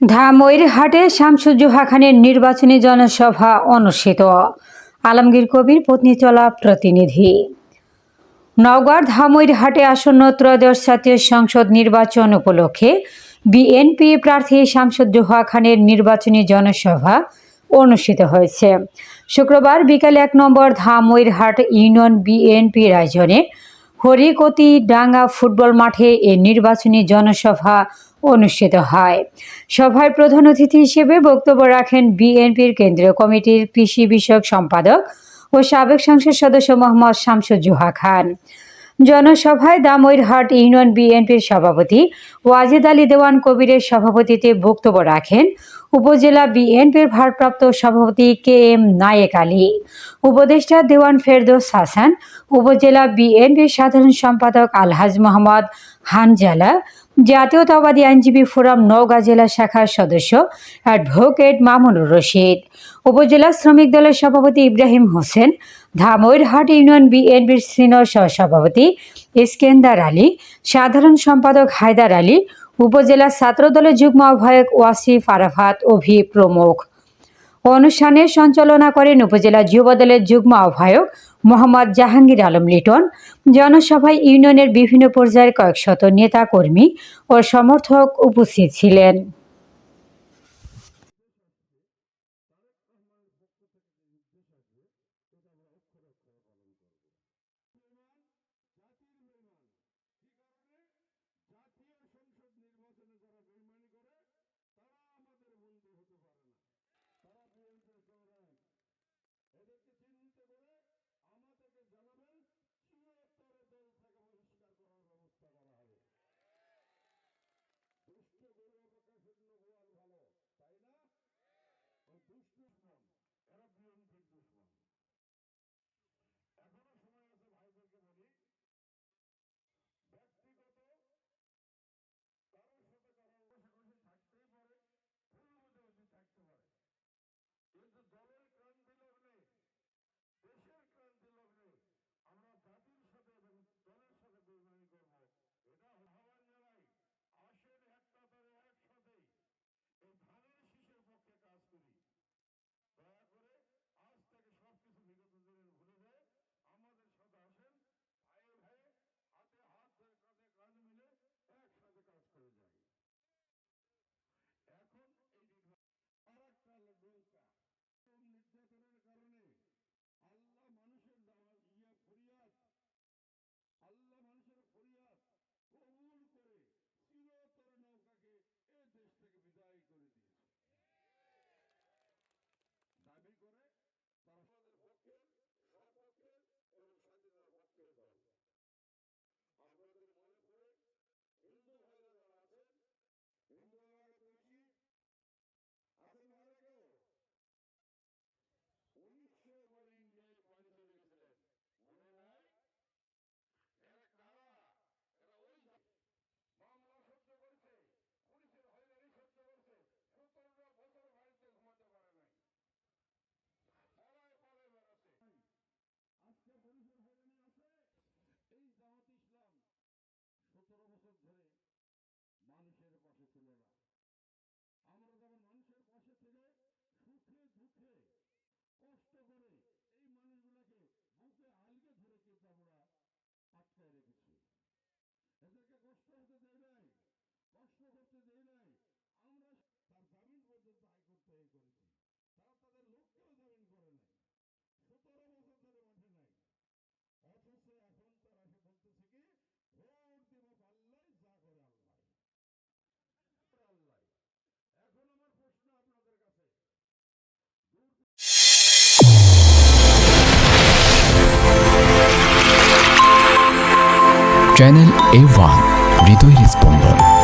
ধামইরহাটে শামসুজ্জোহা খানের নির্বাচনী জনসভা অনুষ্ঠিত। আলমগীর কবির পত্নীতলা প্রতিনিধি। নওগাঁর ধামইরহাটে আসন্ন ত্রয়োদশ জাতীয় সংসদ নির্বাচন উপলক্ষে বিএনপি প্রার্থী শামসুজ্জোহা খানের নির্বাচনী জনসভা অনুষ্ঠিত হয়েছে। শুক্রবার বিকালে 1 নম্বর ধামইরহাট ইউনিয়ন বিএনপির আয়োজনে হরিকতি ডাঙ্গা ফুটবল মাঠে এ নির্বাচনী জনসভা অনুষ্ঠিত হয়। সভায় প্রধান অতিথি হিসেবে বক্তব্য রাখেন বিএনপির কেন্দ্রীয় কমিটির কৃষি বিষয়ক সম্পাদক ও সাবেক সংসদ সদস্য মোহাম্মদ শামসুজ্জোহা খান। জনসভায় ধামইরহাট ইউনিয়ন বিএনপির সভাপতি ওয়াজিদ আলী দেওয়ান কবিরের সভাপতিত্বে বক্তব্য রাখেন উপজেলা বিএনপির ভারপ্রাপ্ত সভাপতি KM নায়েক আলী, উপদেষ্টা দেওয়ান ফেরদৌস হাসান, উপজেলা বিএনপির সাধারণ সম্পাদক আলহাজ মোহাম্মদ হানজালা, জাতীয়তাবাদী আইনজীবী ফোরাম নওগাঁ জেলা শাখার সদস্য অ্যাডভোকেট মামুনুর রশিদ, উপজেলা শ্রমিক দলের সভাপতি ইব্রাহিম হোসেন, ধামইরহাট ইউনিয়ন বিএনপির সিনিয়র সহসভাপতি ইস্কেন্দার আলী, সাধারণ সম্পাদক হায়দার আলী, উপজেলা ছাত্র দলের যুগ্ম আহ্বায়ক ওয়াসিফ আরাফাত অভি প্রমুখ। অনুষ্ঠানে সঞ্চালনা করেন উপজেলা যুব দলের যুগ্ম আহ্বায়ক মোহাম্মদ জাহাঙ্গীর আলম লিটন। জনসভায় ইউনিয়নের বিভিন্ন পর্যায়ের কয়েকশত নেতা কর্মী ও সমর্থক উপস্থিত ছিলেন। চ্যানেল A1 হৃদয়ের স্পন্দন।